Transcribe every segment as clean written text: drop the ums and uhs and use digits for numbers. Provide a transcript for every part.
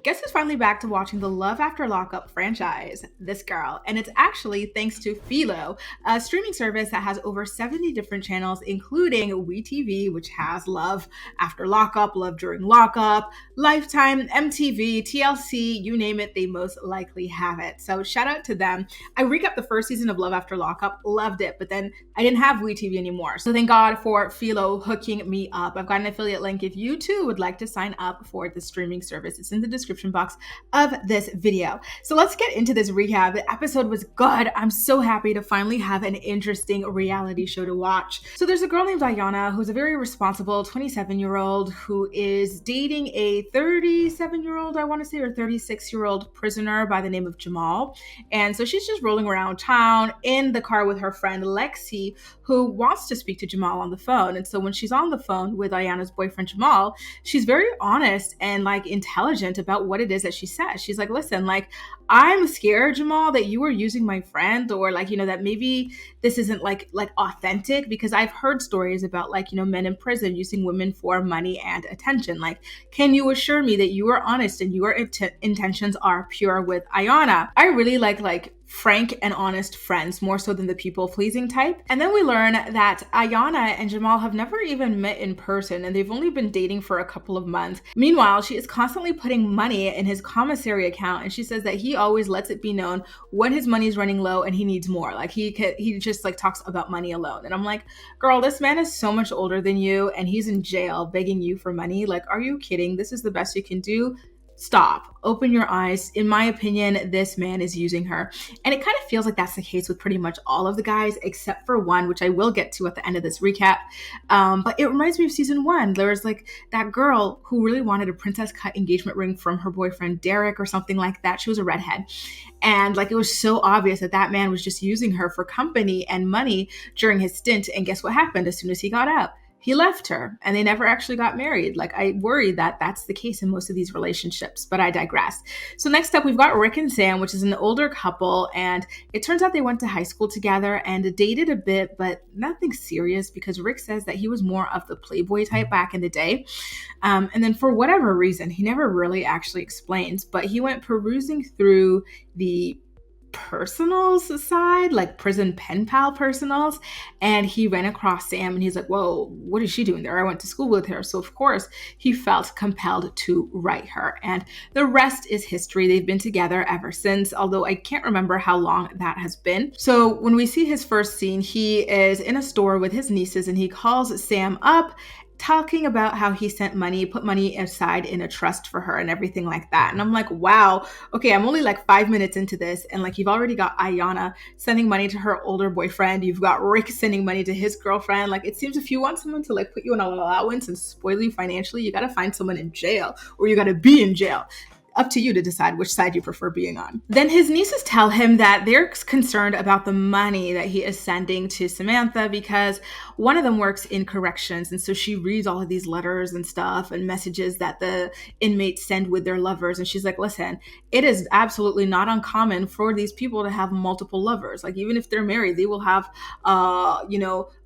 Guess who's finally back to watching the Love After Lockup franchise? This girl. And it's actually thanks to Philo, a streaming service that has over 70 different channels, including WeTV, which has Love After Lockup, Love During Lockup, Lifetime, MTV, TLC, you name it, they most likely have it. So shout out to them. I recapped the first season of Love After Lockup, loved it, but then I didn't have WeTV anymore. So thank God for Philo hooking me up. I've got an affiliate link if you too would like to sign up for the streaming service. It's in the description box of this video. So let's get into this recap. The episode was good. I'm so happy to finally have an interesting reality show to watch. So there's a girl named Ayana who's a very responsible 27-year-old who is dating a 37-year-old, I want to say, or 36-year-old prisoner by the name of Jamal. And so she's just rolling around town in the car with her friend Lexi, who wants to speak to Jamal on the phone. And so when she's on the phone with Ayana's boyfriend Jamal, she's very honest and intelligent about what it is that she says. She's like, listen, I'm scared, Jamal, that you are using my friend, or that maybe this isn't like authentic, because I've heard stories about men in prison using women for money and attention. Can you assure me that you are honest and your intentions are pure with Ayana? I really like frank and honest friends more so than the people-pleasing type. And then we learn that Ayana and Jamal have never even met in person, and they've only been dating for a couple of months. Meanwhile, she is constantly putting money in his commissary account, and she says that he always lets it be known when his money is running low and he needs more. He just talks about money alone. And I'm like, girl, this man is so much older than you, and he's in jail begging you for money. Are you kidding? This is the best you can do? Stop. Open your eyes. In my opinion, this man is using her. And it kind of feels like that's the case with pretty much all of the guys, except for one, which I will get to at the end of this recap. But it reminds me of season 1. There was that girl who really wanted a princess cut engagement ring from her boyfriend, Derek, or something like that. She was a redhead. And it was so obvious that man was just using her for company and money during his stint. And guess what happened as soon as he got out? He left her, and they never actually got married. I worry that that's the case in most of these relationships, but I digress. So next up, we've got Rick and Sam, which is an older couple, and it turns out they went to high school together and dated a bit, but nothing serious, because Rick says that he was more of the playboy type back in the day. And then for whatever reason, he never really actually explains, but he went perusing through the personals side, prison pen pal personals, and he ran across Sam, and he's like, whoa, what is she doing there? I went to school with her. So of course he felt compelled to write her, and the rest is history. They've been together ever since, although I can't remember how long that has been. So when we see his first scene, he is in a store with his nieces, and he calls Sam up talking about how he put money aside in a trust for her and everything like that. And I'm like, wow, okay, I'm only 5 minutes into this, and you've already got Ayana sending money to her older boyfriend. You've got Rick sending money to his girlfriend. It seems if you want someone to put you on an allowance and spoil you financially, you got to find someone in jail, or you got to be in jail. Up to you to decide which side you prefer being on. Then his nieces tell him that they're concerned about the money that he is sending to Samantha, because one of them works in corrections. And so she reads all of these letters and stuff and messages that the inmates send with their lovers. And she's like, listen, it is absolutely not uncommon for these people to have multiple lovers. Even if they're married, they will have,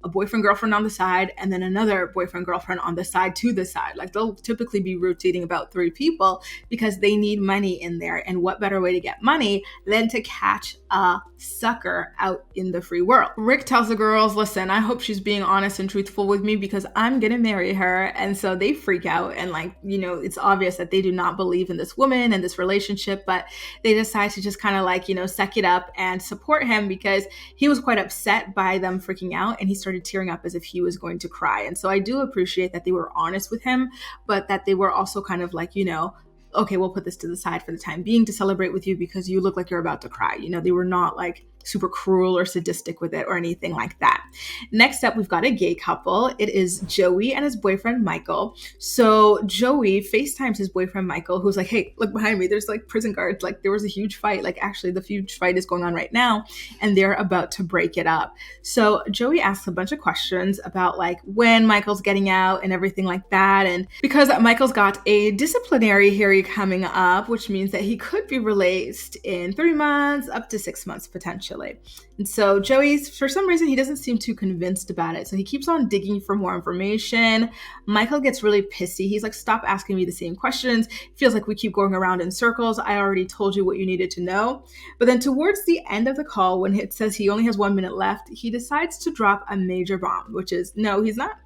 a boyfriend, girlfriend on the side, and then another boyfriend, girlfriend on the side to the side. They'll typically be rotating about 3 people because they need money in there. And what better way to get money than to catch a sucker out in the free world? Rick tells the girls, listen, I hope she's being honest and truthful with me, because I'm gonna marry her. And so they freak out, and it's obvious that they do not believe in this woman and this relationship, but they decide to just kind of suck it up and support him, because he was quite upset by them freaking out, and he started tearing up as if he was going to cry. And so I do appreciate that they were honest with him, but that they were also kind of okay, we'll put this to the side for the time being to celebrate with you, because you look like you're about to cry. They were not super cruel or sadistic with it or anything like that. Next up, we've got a gay couple. It is Joey and his boyfriend, Michael. So Joey FaceTimes his boyfriend, Michael, who's like, hey, look behind me. There's prison guards. There was a huge fight. Actually, the huge fight is going on right now, and they're about to break it up. So Joey asks a bunch of questions about when Michael's getting out and everything like that. And because Michael's got a disciplinary hearing coming up, which means that he could be released in 3 months, up to 6 months potentially. essentially. And so Joey, for some reason, he doesn't seem too convinced about it. So he keeps on digging for more information. Michael gets really pissy. He's like, stop asking me the same questions. Feels like we keep going around in circles. I already told you what you needed to know. But then towards the end of the call, when it says he only has 1 minute left, he decides to drop a major bomb, which is, no, he's not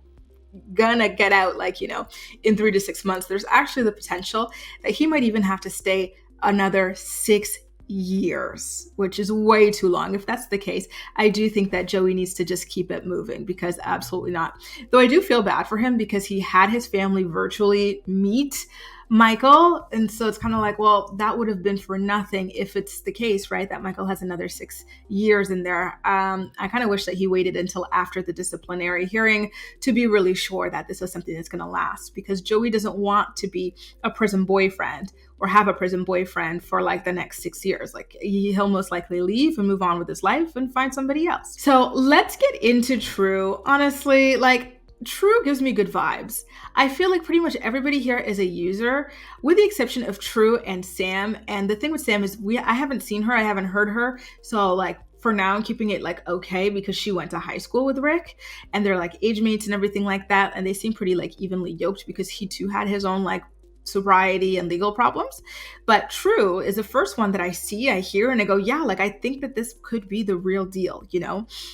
gonna get out like, in 3 to 6 months. There's actually the potential that he might even have to stay another 6 years, which is way too long. If that's the case, I do think that Joey needs to just keep it moving, because absolutely not. Though I do feel bad for him because he had his family virtually meet Michael. And so it's kind of like, well, that would have been for nothing if it's the case, right, that Michael has another 6 years in there. I kind of wish that he waited until after the disciplinary hearing to be really sure that this is something that's going to last, because Joey doesn't want to be a prison boyfriend or have a prison boyfriend for like the next 6 years. Like, he'll most likely leave and move on with his life and find somebody else. So let's get into True. Honestly, like, True gives me good vibes. I feel like pretty much everybody here is a user, with the exception of True and Sam. And the thing with Sam is I haven't seen her, I haven't heard her. So like, for now, I'm keeping it like okay, because she went to high school with Rick and they're like age mates and everything like that. And they seem pretty like evenly yoked, because he too had his own like sobriety and legal problems. But True is the first one that I hear, and I go, yeah, like, I think that this could be the real deal,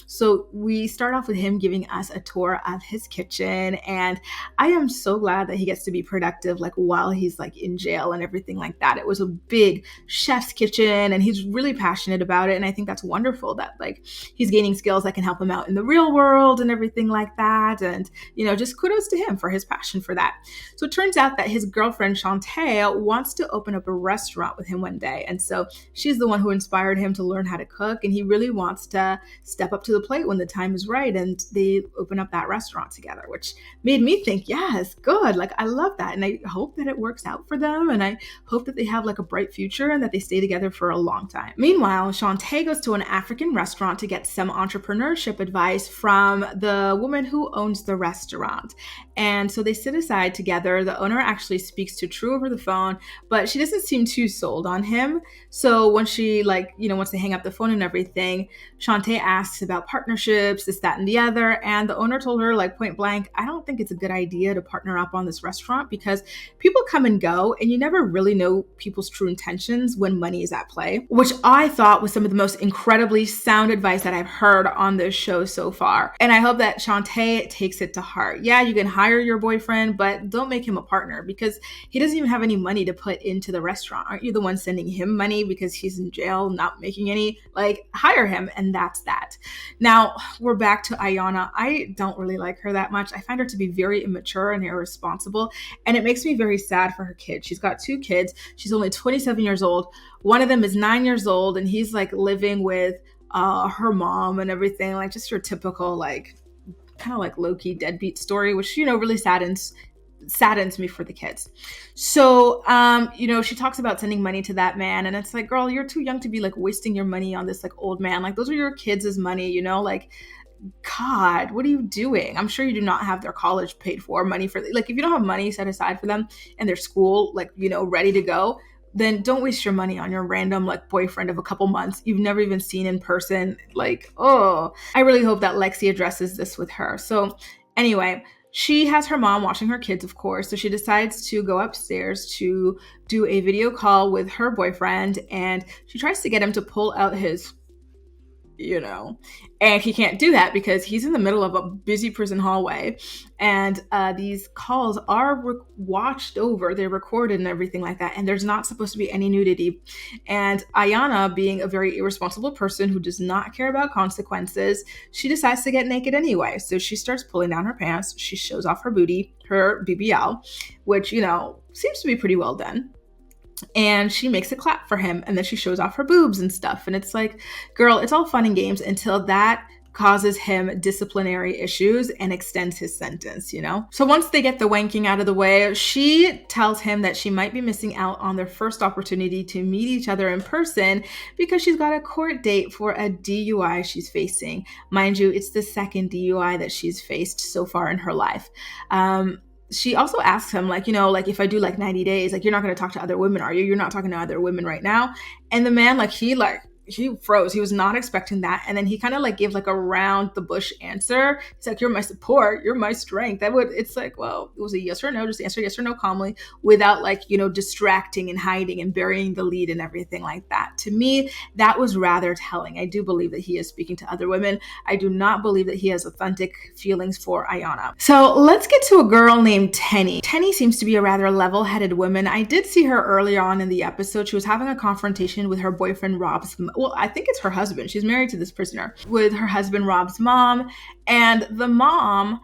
So we start off with him giving us a tour of his kitchen, and I am so glad that he gets to be productive, like, while he's like in jail and everything like that. It was a big chef's kitchen, and he's really passionate about it. And I think that's wonderful that like he's gaining skills that can help him out in the real world and everything like that. And, just kudos to him for his passion for that. So it turns out that his girlfriend Shantee wants to open up a restaurant with him one day. And so she's the one who inspired him to learn how to cook. And he really wants to step up to the plate when the time is right. And they open up that restaurant together, which made me think, yes, good. Like, I love that. And I hope that it works out for them. And I hope that they have like a bright future and that they stay together for a long time. Meanwhile, Shantee goes to an African restaurant to get some entrepreneurship advice from the woman who owns the restaurant. And so they sit aside together. The owner actually speaks to True over the phone, but she doesn't seem too sold on him. So when she once they hang up the phone and everything, Shantee asks about partnerships, this, that, and the other. And the owner told her like point blank, I don't think it's a good idea to partner up on this restaurant, because people come and go and you never really know people's true intentions when money is at play, which I thought was some of the most incredibly sound advice that I've heard on this show so far. And I hope that Shantee takes it to heart. Yeah, you can hire your boyfriend, but don't make him a partner, because he doesn't even have any money to put into the restaurant. Aren't you the one sending him money because he's in jail, not making any? Like, hire him, and that's that. Now, we're back to Ayana. I don't really like her that much. I find her to be very immature and irresponsible, and it makes me very sad for her kids. She's got 2 kids. She's only 27 years old. One of them is 9 years old, and he's like living with her mom and everything, like just your typical like kind of like low-key deadbeat story, which really saddens me for the kids. So she talks about sending money to that man, and it's like, girl, you're too young to be like wasting your money on this like old man. Like, those are your kids' money, like, God, what are you doing? I'm sure you do not have their college paid for, money for, like, if you don't have money set aside for them and their school like ready to go, then don't waste your money on your random like boyfriend of a couple months you've never even seen in person. Like, oh, I really hope that Lexi addresses this with her. So anyway, she has her mom watching her kids, of course. So she decides to go upstairs to do a video call with her boyfriend, and she tries to get him to pull out his and he can't do that because he's in the middle of a busy prison hallway, and these calls are watched over, they're recorded and everything like that, and there's not supposed to be any nudity. And Ayana, being a very irresponsible person who does not care about consequences, she decides to get naked anyway. So she starts pulling down her pants, she shows off her booty, her BBL, which seems to be pretty well done. And she makes a clap for him, and then she shows off her boobs and stuff. And it's like, girl, it's all fun and games until that causes him disciplinary issues and extends his sentence, So once they get the wanking out of the way, she tells him that she might be missing out on their first opportunity to meet each other in person because she's got a court date for a DUI she's facing. Mind you, it's the second DUI that she's faced so far in her life. She also asks him, like, if I do like 90 days, like, you're not going to talk to other women, are you? You're not talking to other women right now. And the man, like, he he froze. He was not expecting that. And then he kind of like gave like a round the bush answer. He's like, you're my support, you're my strength. It's like, well, it was a yes or no, just answer yes or no calmly without like, distracting and hiding and burying the lead and everything like that. To me, that was rather telling. I do believe that he is speaking to other women. I do not believe that he has authentic feelings for Ayana. So let's get to a girl named Tenny. Tenny seems to be a rather level-headed woman. I did see her earlier on in the episode. She was having a confrontation with her boyfriend Rob's, well, I think it's her husband. She's married to this prisoner, with her husband Rob's mom. And the mom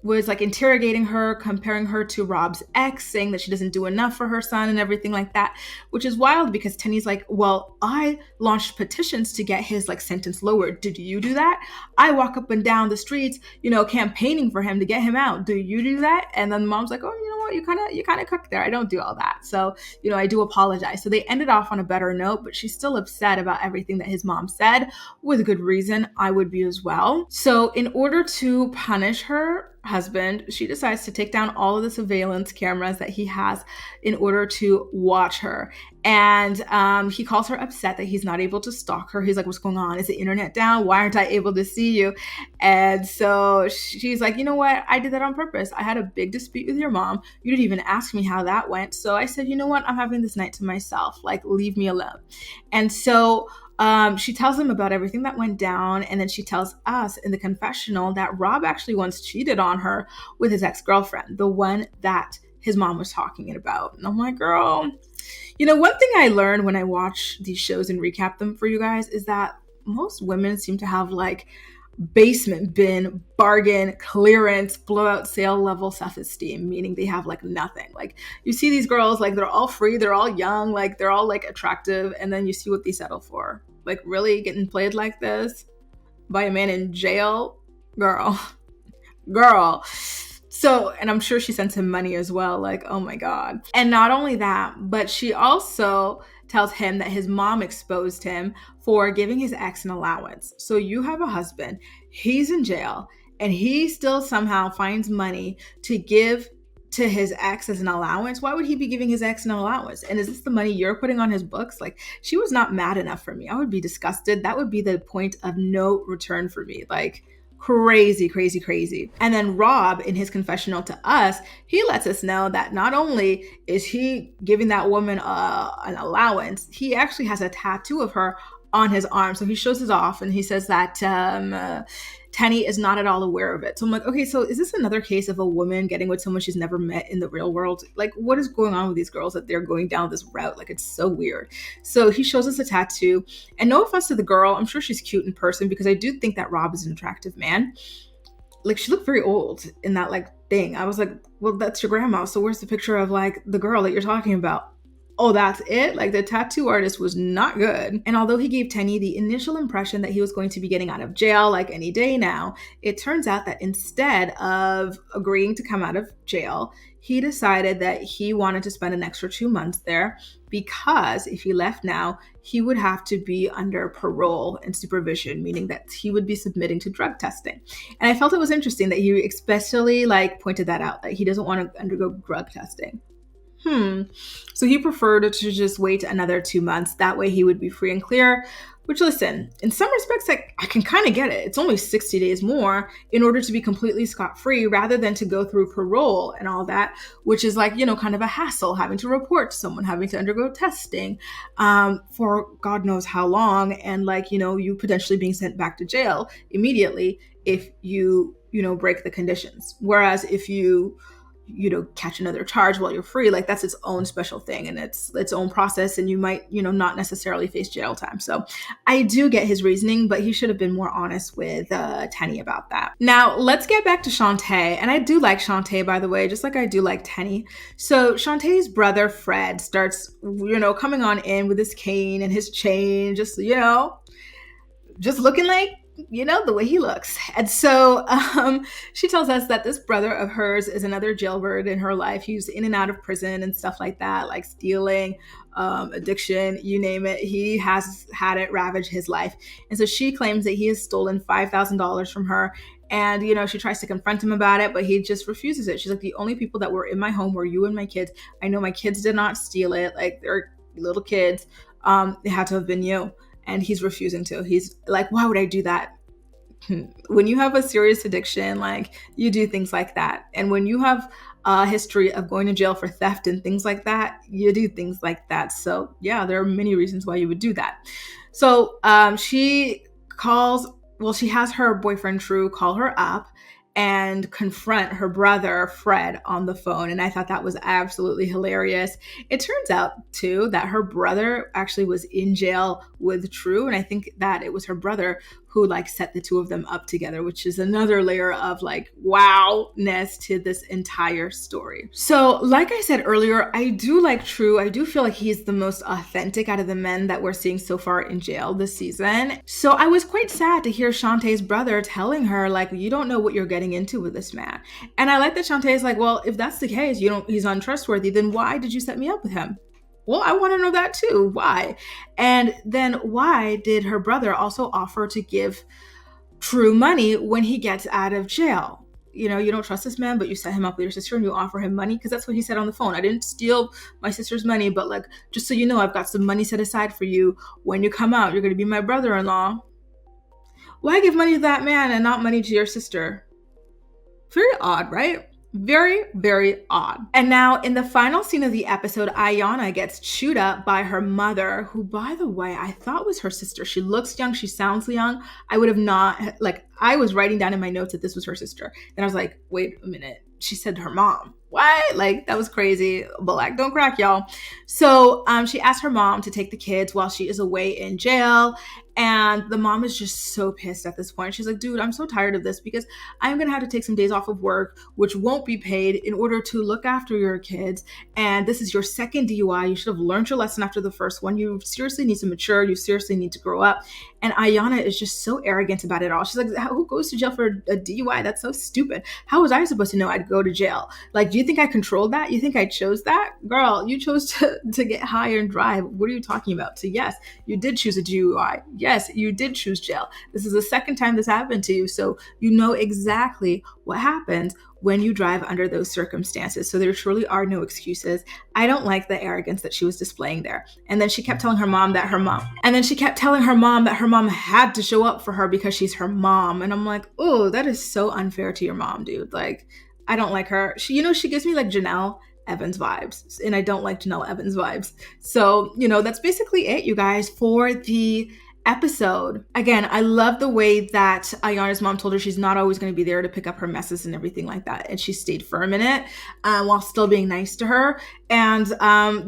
was like interrogating her, comparing her to Rob's ex, saying that she doesn't do enough for her son and everything like that, which is wild because Tenny's like, well, I launched petitions to get his like sentence lowered. Did you do that? I walk up and down the streets, campaigning for him to get him out. Do you do that? And then the mom's like, oh, you know what? You kind of cooked there. I don't do all that. So, I do apologize. So they ended off on a better note, but she's still upset about everything that his mom said, with good reason. I would be as well. So in order to punish her husband, she decides to take down all of the surveillance cameras that he has in order to watch her. And he calls her upset that he's not able to stalk her. He's like, what's going on? Is the internet down? Why aren't I able to see you? And so she's like, you know what? I did that on purpose. I had a big dispute with your mom. You didn't even ask me how that went. So I said, you know what? I'm having this night to myself. Like, leave me alone. And so she tells him about everything that went down, and then she tells us in the confessional that Rob actually once cheated on her with his ex-girlfriend, the one that his mom was talking about. And I'm like, girl, one thing I learned when I watch these shows and recap them for you guys is that most women seem to have like basement bin, bargain, clearance, blowout sale level self-esteem, meaning they have like nothing. Like you see these girls, like they're all free, they're all young, like they're all like attractive, and then you see what they settle for. Like really getting played like this by a man in jail? Girl. So, and I'm sure she sends him money as well. Like, oh my God. And not only that, but she also tells him that his mom exposed him for giving his ex an allowance. So you have a husband, he's in jail, and he still somehow finds money to give to his ex as an allowance. Why would he be giving his ex an allowance? And is this the money you're putting on his books? Like, she was not mad enough for me. I would be disgusted. That would be the point of no return for me. Like, crazy. And then Rob, in his confessional to us, he lets us know that not only is he giving that woman an allowance, he actually has a tattoo of her on his arm. So he shows it off, and he says that Tenny is not at all aware of it. So I'm like, okay, so is this another case of a woman getting with someone she's never met in the real world? Like, what is going on with these girls that they're going down this route? Like, it's so weird. So he shows us a tattoo, and no offense to the girl, I'm sure she's cute in person, because I do think that Rob is an attractive man. Like, she looked very old in that like thing. I was like, well, that's your grandma. So where's the picture of like the girl that you're talking about? Oh, that's it? Like, the tattoo artist was not good. And although he gave Tenny the initial impression that he was going to be getting out of jail like any day now, it turns out that instead of agreeing to come out of jail, he decided that he wanted to spend an extra 2 months there, because if he left now, he would have to be under parole and supervision, meaning that he would be submitting to drug testing. And I felt it was interesting that he especially like pointed that out, that he doesn't want to undergo drug testing. So he preferred to just wait another 2 months. That way he would be free and clear, which, listen, in some respects, like, I can kind of get it. It's only 60 days more in order to be completely scot-free, rather than to go through parole and all that, which is like, kind of a hassle, having to report to someone, having to undergo testing for God knows how long. And like, you potentially being sent back to jail immediately if you break the conditions. Whereas if you catch another charge while you're free, like that's its own special thing, and it's its own process, and you might, not necessarily face jail time. So I do get his reasoning, but he should have been more honest with Tenny about that. Now let's get back to Shantee. And I do like Shantee, by the way, just like I do like Tenny. So Shantee's brother Fred starts, coming on in with his cane and his chain, just looking like, the way he looks. And so she tells us that this brother of hers is another jailbird in her life. He's in and out of prison and stuff like that, like stealing, addiction, you name it. He has had it ravage his life. And so she claims that he has stolen $5,000 from her. And, she tries to confront him about it, but he just refuses it. She's like, the only people that were in my home were you and my kids. I know my kids did not steal it. Like, they're little kids. It had to have been you. and he's refusing to. He's like, why would I do that? When you have a serious addiction, like, you do things like that. And when you have a history of going to jail for theft and things like that, you do things like that. So yeah, there are many reasons why you would do that. So she calls, well, she has her boyfriend True call her up and confront her brother Fred on the phone. And I thought that was absolutely hilarious. It turns out too that her brother actually was in jail with True, and I think that it was her brother who like set the two of them up together, which is another layer of like wow-ness to this entire story. So like I said earlier, I do like True. I do feel like he's the most authentic out of the men that we're seeing so far in jail this season. So I was quite sad to hear Shantee's brother telling her like, you don't know what you're getting into with this man. And I like that Shantee is like, well, if that's the case, he's untrustworthy, then why did you set me up with him? Well, I want to know that too. Why? And then why did her brother also offer to give True money when he gets out of jail? You don't trust this man, but you set him up with your sister and you offer him money, because that's what he said on the phone. I didn't steal my sister's money, but like, just so you know, I've got some money set aside for you. When you come out, you're going to be my brother-in-law. Why give money to that man and not money to your sister? Very odd, right? Very, very odd. And now in the final scene of the episode, Ayana gets chewed up by her mother, who, by the way, I thought was her sister. She looks young. She sounds young. I would have not, like, I was writing down in my notes that this was her sister. Then I was like, wait a minute. She said her mom. What? Like, that was crazy. Black don't crack, y'all. So she asked her mom to take the kids while she is away in jail. And the mom is just so pissed at this point. She's like, dude, I'm so tired of this, because I'm going to have to take some days off of work, which won't be paid, in order to look after your kids. And this is your second DUI. You should have learned your lesson after the first one. You seriously need to mature. You seriously need to grow up. And Ayana is just so arrogant about it all. She's like, who goes to jail for a DUI? That's so stupid. How was I supposed to know I'd go to jail? Like, do you think I controlled that? You think I chose that? Girl, you chose to get high and drive. What are you talking about? So yes, you did choose a DUI. Yes, you did choose jail. This is the second time this happened to you. So you know exactly what happens when you drive under those circumstances. So there truly are no excuses. I don't like the arrogance that she was displaying there. And then she kept telling her mom that her mom had to show up for her because she's her mom. And I'm like, oh, that is so unfair to your mom, dude. Like, I don't like her. She gives me like Janelle Evans vibes, and I don't like Janelle Evans vibes. So, that's basically it, you guys, for the episode. Again, I love the way that Ayana's mom told her she's not always going to be there to pick up her messes and everything like that. And she stayed firm in it while still being nice to her. And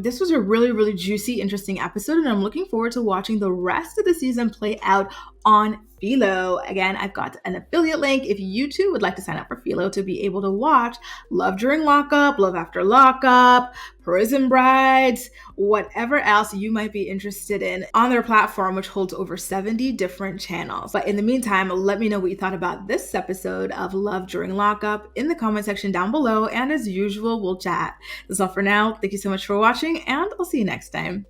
this was a really, really juicy, interesting episode. And I'm looking forward to watching the rest of the season play out on Philo. Again, I've got an affiliate link if you too would like to sign up for Philo to be able to watch Love During Lockup, Love After Lockup, Prison Brides, whatever else you might be interested in on their platform, which holds over 70 different channels. But in the meantime, let me know what you thought about this episode of Love During Lockup in the comment section down below. And as usual, we'll chat. That's all for now. Thank you so much for watching, and I'll see you next time.